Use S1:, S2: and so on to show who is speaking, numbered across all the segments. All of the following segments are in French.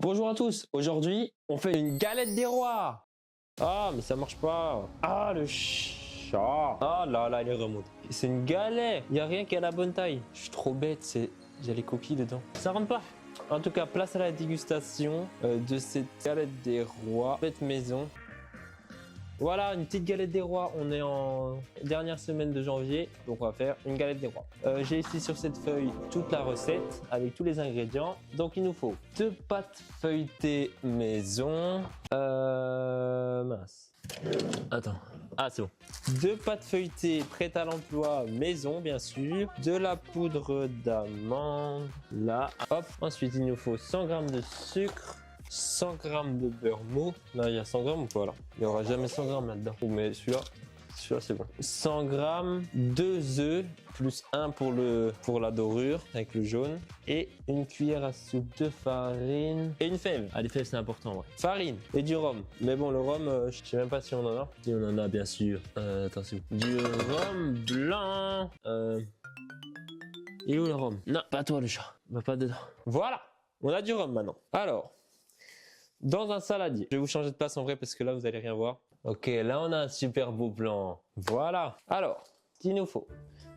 S1: Bonjour à tous, aujourd'hui on fait une galette des rois. Ah mais ça marche pas. Ah le chat. Ah là là il est remonté. C'est une galette, il n'y a rien qui a la bonne taille. Je suis trop bête, il y a les coquilles dedans. Ça rentre pas. En tout cas place à la dégustation de cette galette des rois faite maison. Voilà, une petite galette des rois. On est en dernière semaine de janvier, donc on va faire une galette des rois. J'ai ici sur cette feuille toute la recette avec tous les ingrédients. Donc il nous faut 2 pâtes feuilletées maison. Mince. Attends. Ah c'est bon. 2 pâtes feuilletées prêtes à l'emploi maison bien sûr. De la poudre d'amande. Là. Hop. Ensuite il nous faut 100 g de sucre. 100 g de beurre mou. Là, il y a 100 g ou pas là? Il n'y aura jamais 100 g là-dedans. Mais celui-là c'est bon. 100 g, 2 œufs, plus 1 pour la dorure avec le jaune. Et une cuillère à soupe de farine. Et une fève. Ah, les fèves, c'est important, ouais. Farine et du rhum. Mais bon, le rhum, je sais même pas si on en a. Si on en a, bien sûr. Attention. Du rhum blanc. Et où le rhum? Non, pas toi, le chat. Va pas dedans. Voilà. On a du rhum maintenant. Alors. Dans un saladier. Je vais vous changer de place en vrai parce que là vous allez rien voir. Ok, là on a un super beau plan. Voilà. Alors, qu'il nous faut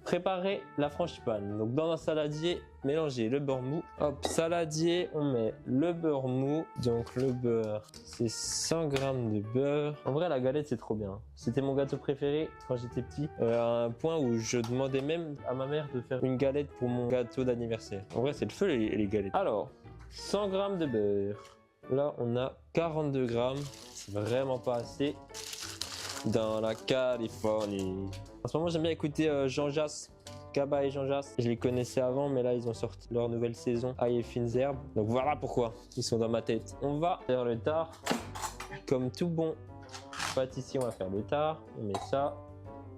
S1: préparer la frangipane. Donc dans un saladier, mélanger le beurre mou. Hop, saladier, on met le beurre mou. Donc le beurre, c'est 100 g de beurre. En vrai la galette c'est trop bien. C'était mon gâteau préféré quand j'étais petit. À un point où je demandais même à ma mère de faire une galette pour mon gâteau d'anniversaire. En vrai c'est le feu les galettes. Alors, 100 g de beurre. Là, on a 42 grammes. C'est vraiment pas assez. Dans la Californie. En ce moment, j'aime bien écouter Jean Jass. Kaba et Jean Jass. Je les connaissais avant, mais là, ils ont sorti leur nouvelle saison. Ail et fines herbes. Donc voilà pourquoi ils sont dans ma tête. On va faire le tart. Comme tout bon pâtissier, on va faire le tart. On met ça.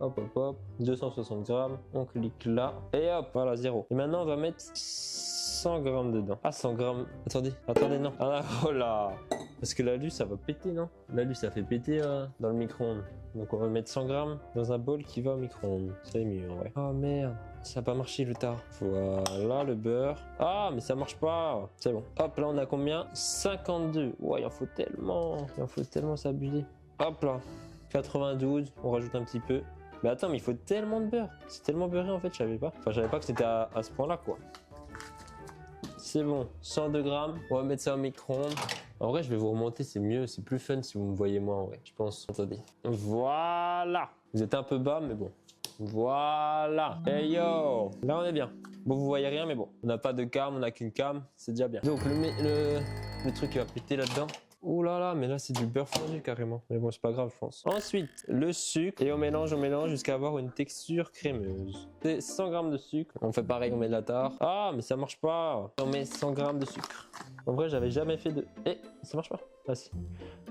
S1: Hop, hop, hop. 260 grammes. On clique là. Et hop, voilà, 0. Et maintenant, on va mettre 100 grammes dedans. Ah, 100 grammes. Attendez, non. Ah, oh là. Parce que l'alu, ça va péter, non? L'alu, ça fait péter dans le micro-ondes. Donc, on va mettre 100 grammes dans un bol qui va au micro-ondes. C'est mieux, ouais. Oh merde. Ça n'a pas marché le tard. Voilà le beurre. Ah, mais ça marche pas. C'est bon. Hop, là, on a combien? 52. Ouais, il en faut tellement. Il en faut tellement s'abuser. Hop là. 92. On rajoute un petit peu. Mais attends, mais il faut tellement de beurre. C'est tellement beurré en fait, je savais pas. Enfin, je savais pas que c'était à ce point-là, quoi. C'est bon, 102 grammes. On va mettre ça au micro-ondes. En vrai, je vais vous remonter, c'est mieux, c'est plus fun si vous me voyez moi en vrai, je pense. Attendez. Voilà. Vous êtes un peu bas, mais bon. Voilà. Hey yo. Là, on est bien. Bon, vous voyez rien, mais bon. On n'a pas de cam, on n'a qu'une cam. C'est déjà bien. Donc, le truc qui va péter là-dedans. Ouh là là, mais là c'est du beurre fondu carrément. Mais bon, c'est pas grave, je pense. Ensuite, le sucre. Et on mélange jusqu'à avoir une texture crémeuse. C'est 100 g de sucre. On fait pareil, on met de la tarte. Ah, mais ça marche pas. On met 100 g de sucre. En vrai, j'avais jamais fait de... Eh, ça marche pas. Ah si.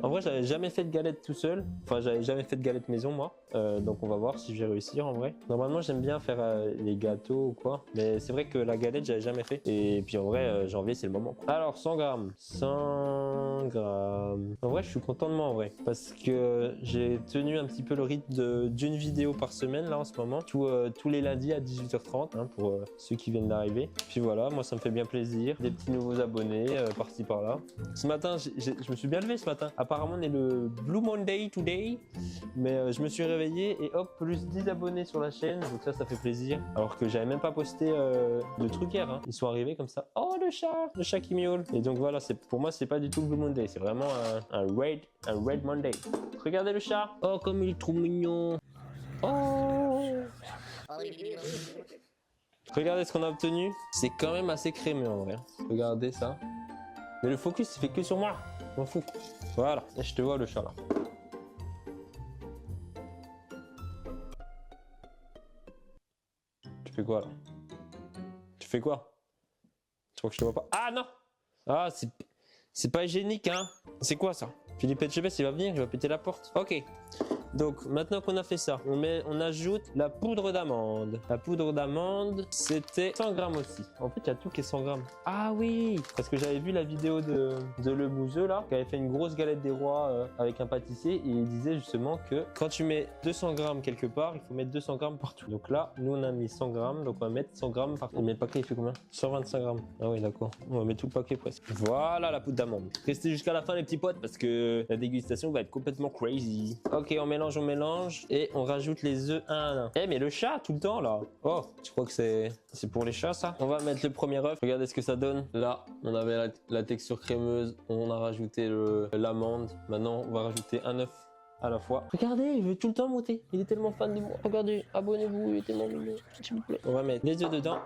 S1: En vrai, j'avais jamais fait de galette tout seul. Enfin, j'avais jamais fait de galette maison, moi. Donc, on va voir si je vais réussir en vrai. Normalement, j'aime bien faire les gâteaux ou quoi. Mais c'est vrai que la galette, j'avais jamais fait. Et puis, en vrai, janvier, c'est le moment. Alors, 100 g. 100 g. En vrai, je suis content de moi en vrai. Parce que j'ai tenu un petit peu le rythme d'une vidéo par semaine, là, en ce moment. Tous les lundis à 18h30, hein, pour ceux qui viennent d'arriver. Puis voilà, moi, ça me fait bien plaisir. Des petits nouveaux abonnés, par-ci, par-là. Ce matin, je me suis bien levé ce matin. Apparemment, on est le Blue Monday today. Mais je me suis réveillé et hop, plus 10 abonnés sur la chaîne. Donc ça fait plaisir. Alors que j'avais même pas posté de trucs hier. Hein. Ils sont arrivés comme ça. Oh, le chat qui miaule. Et donc voilà, pour moi, c'est pas du tout Blue Monday. C'est vraiment un Red Monday. Regardez le chat. Oh, comme il est trop mignon. Oh. Regardez ce qu'on a obtenu. C'est quand même assez crémeux en vrai. Regardez ça. Mais le focus, il fait que sur moi. Je m'en fous. Voilà. Et je te vois le chat là. Tu fais quoi là? Tu fais quoi? Tu crois que je te vois pas? Ah non! Ah, c'est pas hygiénique hein. C'est quoi ça? Philippe Etchebest il va venir, il va péter la porte. Ok. Donc maintenant qu'on a fait ça, on ajoute la poudre d'amande. La poudre d'amande, c'était 100 grammes aussi. En fait, il y a tout qui est 100 grammes. Ah oui, parce que j'avais vu la vidéo de Le Bouzeux là, qui avait fait une grosse galette des rois avec un pâtissier et il disait justement que quand tu mets 200 grammes quelque part, il faut mettre 200 grammes partout. Donc là, nous on a mis 100 grammes, donc on va mettre 100 grammes partout. Mais le paquet il fait combien? 125 grammes. Ah oui, d'accord. On va mettre tout le paquet presque. Voilà la poudre d'amande. Restez jusqu'à la fin les petits potes parce que la dégustation va être complètement crazy. Ok, on mélange et on rajoute les œufs un à un. Eh mais le chat tout le temps là. Oh, tu crois que c'est pour les chats ça? On va mettre le premier œuf. Regardez ce que ça donne. Là, on avait la texture crémeuse. On a rajouté l'amande. Maintenant, on va rajouter un œuf à la fois. Regardez, il veut tout le temps monter. Il est tellement fan de moi. Regardez, abonnez-vous, il est tellement mignon. S'il vous plaît. On va mettre les œufs dedans.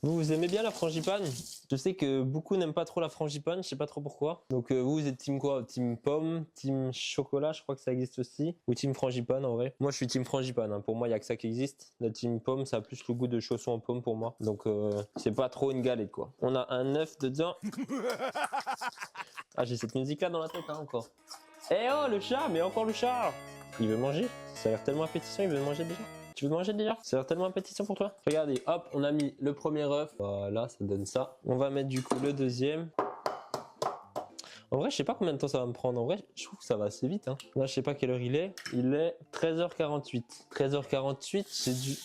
S1: Vous aimez bien la frangipane? Je sais que beaucoup n'aiment pas trop la frangipane, je sais pas trop pourquoi. Donc vous êtes team quoi? Team pomme, team chocolat, je crois que ça existe aussi. Ou team frangipane en vrai. Moi je suis team frangipane, hein. Pour moi il y a que ça qui existe. La team pomme ça a plus le goût de chausson en pomme pour moi. Donc c'est pas trop une galette quoi. On a un œuf dedans. Ah j'ai cette musique là dans la tête hein, encore. Eh oh le chat, mais encore le chat! Il veut manger? Ça a l'air tellement appétissant, il veut manger déjà. Tu veux manger déjà? Ça a l'air tellement appétissant pour toi. Regardez, hop, on a mis le premier œuf. Voilà, ça donne ça. On va mettre du coup le deuxième. En vrai, je sais pas combien de temps ça va me prendre. En vrai, je trouve que ça va assez vite. Hein. Là, je sais pas quelle heure il est. Il est 13h48. 13h48, c'est du...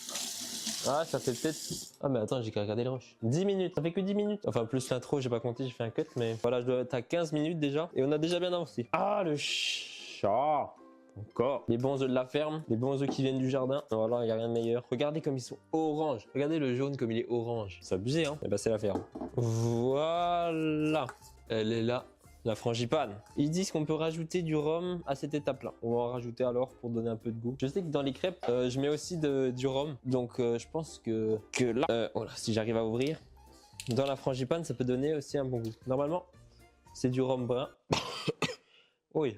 S1: Ah, ça fait peut-être... Ah, mais attends, j'ai qu'à regarder le rush. 10 minutes, ça fait que 10 minutes. Enfin, plus l'intro, j'ai pas compté, j'ai fait un cut. Mais voilà, je dois être à 15 minutes déjà. Et on a déjà bien avancé. Ah, le chat! Encore. Les bons œufs de la ferme, les bons œufs qui viennent du jardin. Voilà, il n'y a rien de meilleur. Regardez comme ils sont orange. Regardez le jaune comme il est orange. C'est abusé, hein. Et bah, c'est la ferme. Voilà. Elle est là. La frangipane. Ils disent qu'on peut rajouter du rhum à cette étape-là. On va en rajouter alors pour donner un peu de goût. Je sais que dans les crêpes, je mets aussi du rhum. Donc, je pense que là, voilà, si j'arrive à ouvrir, dans la frangipane, ça peut donner aussi un bon goût. Normalement, c'est du rhum brun. Oui.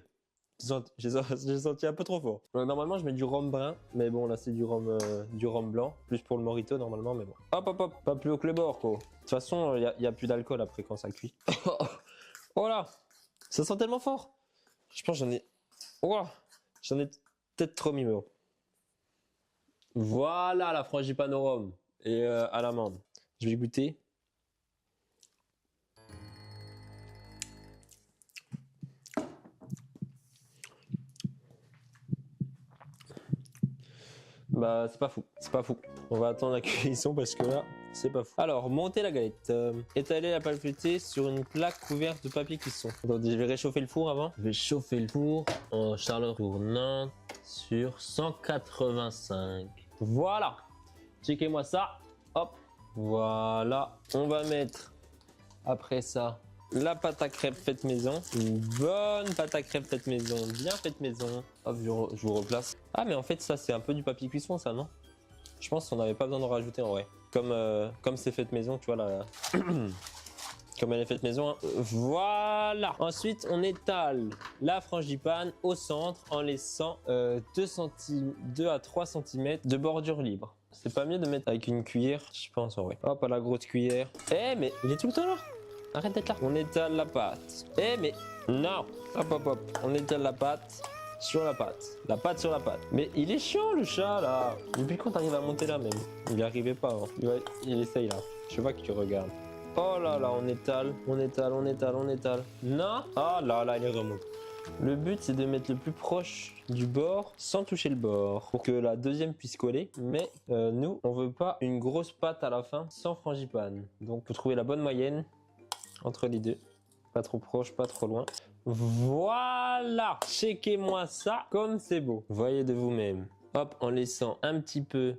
S1: J'ai senti un peu trop fort. Donc, normalement, je mets du rhum brun, mais bon, là, c'est du rhum blanc, plus pour le mojito normalement, mais bon. Hop, hop, hop, pas plus haut que le bord, quoi. De toute façon, il y a plus d'alcool après quand ça cuit. Voilà, ça sent tellement fort. Je pense que j'en ai... Wow. J'en ai peut-être trop mis, mais bon. Voilà la frangipane au rhum et à l'amande. Je vais goûter. Bah c'est pas fou, c'est pas fou. On va attendre la cuisson parce que là c'est pas fou. Alors monter la galette, étaler la pâte feuilletée sur une plaque couverte de papier cuisson. Donc je vais réchauffer le four avant. Je vais chauffer le four en Charlotte tournante sur 185. Voilà. Checkez-moi ça. Hop. Voilà. On va mettre après ça la pâte à crêpes faite maison. Une bonne pâte à crêpes faite maison, bien faite maison. Hop, je vous replace. Ah, mais en fait, ça, c'est un peu du papier cuisson, ça, non? Je pense qu'on n'avait pas besoin d'en rajouter en vrai. Comme c'est fait maison, tu vois, là. Comme elle est faite maison. Hein. Voilà. Ensuite, on étale la frangipane au centre en laissant 2 à 3 cm de bordure libre. C'est pas mieux de mettre avec une cuillère, je pense en vrai. Hop, à la grosse cuillère. Eh, mais il est tout le temps là. Arrête d'être là. On étale la pâte. Eh, mais non. Hop, hop, hop. On étale la pâte sur la pâte. La pâte sur la pâte. Mais il est chiant le chat là. Depuis quand t'arrives à monter là même? Il n'y arrivait pas. Hein. Il essaye là. Je sais pas que tu regardes. Oh là là, on étale. On étale, on étale, on étale. Non. Ah là là, il est remonté. Le but c'est de mettre le plus proche du bord sans toucher le bord pour que la deuxième puisse coller. Mais nous, on veut pas une grosse pâte à la fin sans frangipane. Donc, faut trouver la bonne moyenne entre les deux. Pas trop proche, pas trop loin. Voilà. Checkez-moi ça comme c'est beau. Voyez de vous-même. Hop, en laissant un petit peu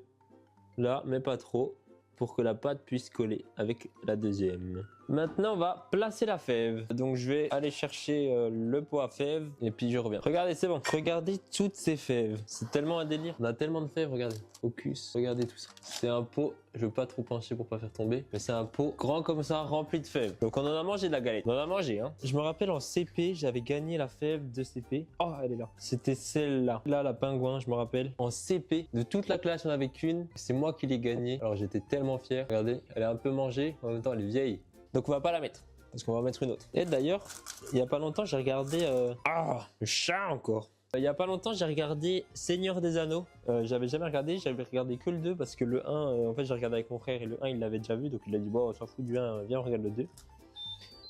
S1: là, mais pas trop, pour que la pâte puisse coller avec la deuxième. Maintenant, on va placer la fève. Donc, je vais aller chercher le pot à fèves et puis je reviens. Regardez, c'est bon. Regardez toutes ces fèves. C'est tellement un délire. On a tellement de fèves, regardez. Focus. Regardez tout ça. C'est un pot, je veux pas trop pencher pour pas faire tomber, mais c'est un pot grand comme ça, rempli de fèves. Donc, on en a mangé de la galette. On en a mangé, hein. Je me rappelle en CP, j'avais gagné la fève de CP. Oh, elle est là. C'était celle-là. Là, la pingouin, je me rappelle. En CP, de toute la classe, il n'y en avait qu'une. C'est moi qui l'ai gagnée. Alors, j'étais tellement fier. Regardez, elle est un peu mangée. En même temps, elle est vieille. Donc on va pas la mettre, parce qu'on va mettre une autre. Et d'ailleurs, il y a pas longtemps, j'ai regardé... Ah, le chat encore. Il y a pas longtemps, j'ai regardé Seigneur des Anneaux. J'avais jamais regardé, j'avais regardé que le 2 parce que le 1, en fait, j'ai regardé avec mon frère et le 1, il l'avait déjà vu. Donc il a dit, bon, on s'en fout du 1, viens, on regarde le 2.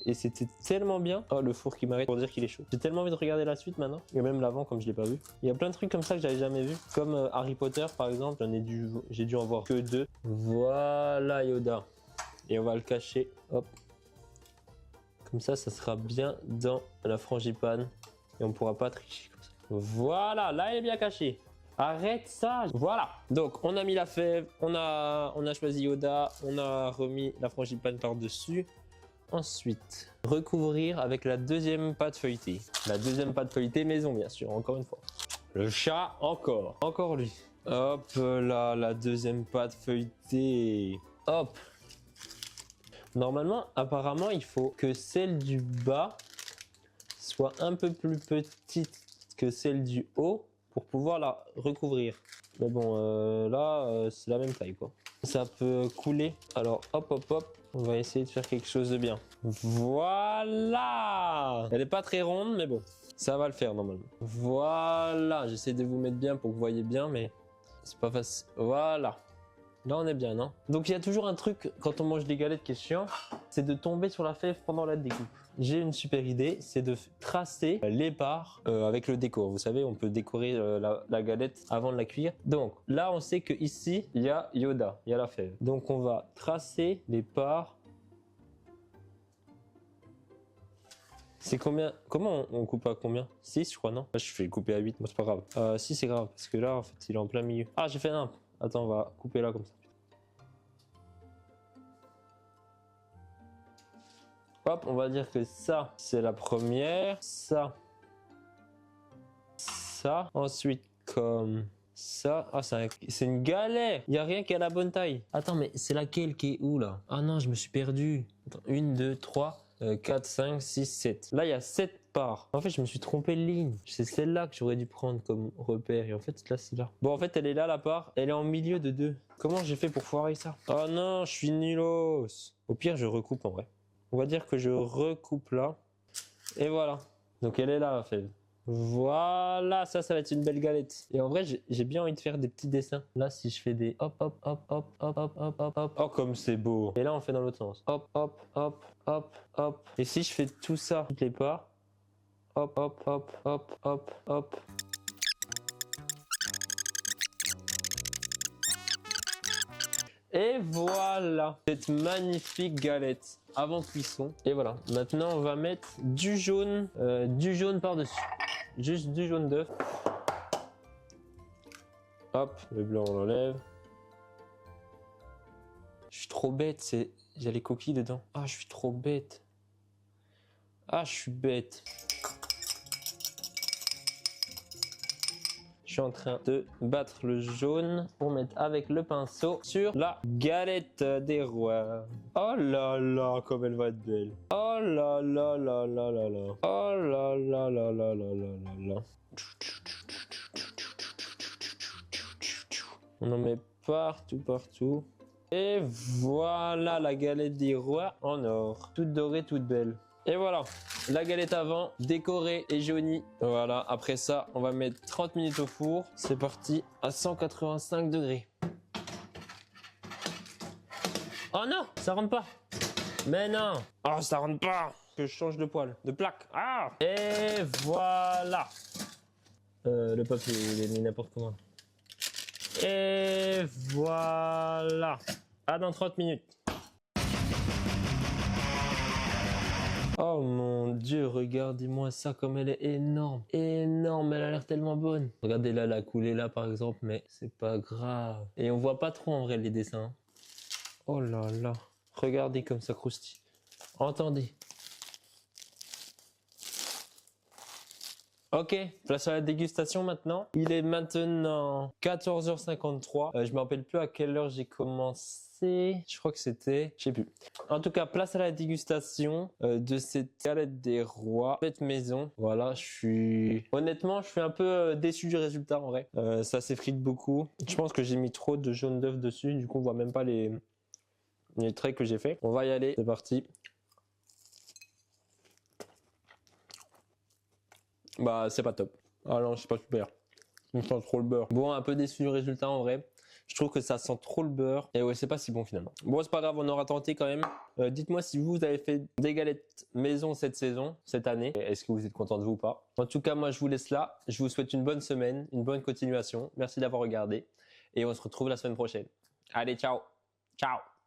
S1: Et c'était tellement bien. Oh, le four qui m'arrête pour dire qu'il est chaud. J'ai tellement envie de regarder la suite maintenant. Et même l'avant, comme je l'ai pas vu. Il y a plein de trucs comme ça que j'avais jamais vu. Comme Harry Potter, par exemple. J'ai dû en voir que 2. Voilà Yoda. Et on va le cacher. Hop. Comme ça sera bien dans la frangipane. Et on pourra pas tricher comme ça. Voilà, là, il est bien caché. Arrête ça. Voilà. Donc, on a mis la fève. On a choisi Yoda. On a remis la frangipane par-dessus. Ensuite, recouvrir avec la deuxième pâte feuilletée. La deuxième pâte feuilletée maison, bien sûr, encore une fois. Le chat, encore lui. Hop là, la deuxième pâte feuilletée. Hop. Normalement, apparemment, il faut que celle du bas soit un peu plus petite que celle du haut pour pouvoir la recouvrir. Mais bon, là, c'est la même taille, quoi. Ça peut couler. Alors, hop, hop, hop. On va essayer de faire quelque chose de bien. Voilà! Elle n'est pas très ronde, mais bon, ça va le faire normalement. Voilà, j'essaie de vous mettre bien pour que vous voyez bien, mais c'est pas facile. Voilà. Là, on est bien, non? Donc, il y a toujours un truc, quand on mange des galettes qui est chiant, c'est de tomber sur la fève pendant la découpe. J'ai une super idée, c'est de tracer les parts avec le décor. Vous savez, on peut décorer la galette avant de la cuire. Donc, là, on sait que ici il y a Yoda, il y a la fève. Donc, on va tracer les parts. C'est combien? Comment on coupe à combien? 6, je crois, non? Je fais couper à 8, moi, c'est pas grave. 6, c'est grave, parce que là, en fait, il est en plein milieu. Ah, j'ai fait un. Attends, on va couper là, comme ça. Hop, on va dire que ça, c'est la première. Ça. Ensuite, comme ça. Ah, c'est une galère. Il n'y a rien qui a la bonne taille. Attends, mais c'est laquelle qui est où, là? Ah non, je me suis perdu. Attends, 1, 2, 3, 4, 5, 6, 7. Là, il y a 7 parts. En fait, je me suis trompé de ligne. C'est celle-là que j'aurais dû prendre comme repère. Et en fait, là, c'est là. Bon, en fait, elle est là, la part. Elle est en milieu de 2. Comment j'ai fait pour foirer ça? Oh non, je suis nulos. Au pire, je recoupe en vrai. On va dire que je recoupe là. Et voilà. Donc elle est là, la fève. Voilà, ça va être une belle galette. Et en vrai, j'ai bien envie de faire des petits dessins. Là, si je fais des hop, hop, hop, hop, hop, hop, hop, hop, hop. Oh, comme c'est beau. Et là, on fait dans l'autre sens. Hop, hop, hop, hop, hop. Et si je fais tout ça, toutes les parts. Hop, hop, hop, hop, hop, hop. Et voilà, cette magnifique galette avant cuisson. Et voilà, maintenant on va mettre du jaune par-dessus. Juste du jaune d'œuf. Hop, le blanc on l'enlève. Je suis trop bête, il y a les coquilles dedans. Ah, je suis trop bête. Ah, je suis bête. Je suis en train de battre le jaune pour mettre avec le pinceau sur la galette des rois. Oh là là, comme elle va être belle. Oh là là là là là là. Oh là là là là là là là. On en met partout, partout. Et voilà la galette des rois en or. Toute dorée, toute belle. Et voilà, la galette avant, décorée et jaunie. Voilà, après ça, on va mettre 30 minutes au four. C'est parti à 185 degrés. Oh non, ça rentre pas. Mais non. Oh, ça rentre pas. Que je change de poêle, de plaque. Ah. Et voilà. Le papier, il est mis n'importe comment. Et voilà. À dans 30 minutes. Oh mon Dieu, regardez-moi ça comme elle est énorme. Énorme, elle a l'air tellement bonne. Regardez là, la coulée là par exemple, mais c'est pas grave. Et on voit pas trop en vrai les dessins. Oh là là, regardez comme ça croustille. Entendez. Ok, place à la dégustation maintenant. Il est maintenant 14h53. Je me rappelle plus à quelle heure j'ai commencé. Je crois que c'était, je sais plus. En tout cas, place à la dégustation de cette galette des rois faite maison. Voilà, honnêtement, je suis un peu déçu du résultat en vrai. Ça s'effrite beaucoup. Je pense que j'ai mis trop de jaune d'œuf dessus. Du coup, on voit même pas les traits que j'ai fait. On va y aller. C'est parti. Bah, c'est pas top. Ah non, c'est pas super. Il sent trop le beurre. Bon, un peu déçu du résultat en vrai. Je trouve que ça sent trop le beurre. Et ouais, c'est pas si bon finalement. Bon, c'est pas grave, on aura tenté quand même. Dites-moi si vous avez fait des galettes maison cette saison, cette année. Est-ce que vous êtes content de vous ou pas? En tout cas, moi, je vous laisse là. Je vous souhaite une bonne semaine, une bonne continuation. Merci d'avoir regardé. Et on se retrouve la semaine prochaine. Allez, ciao. Ciao.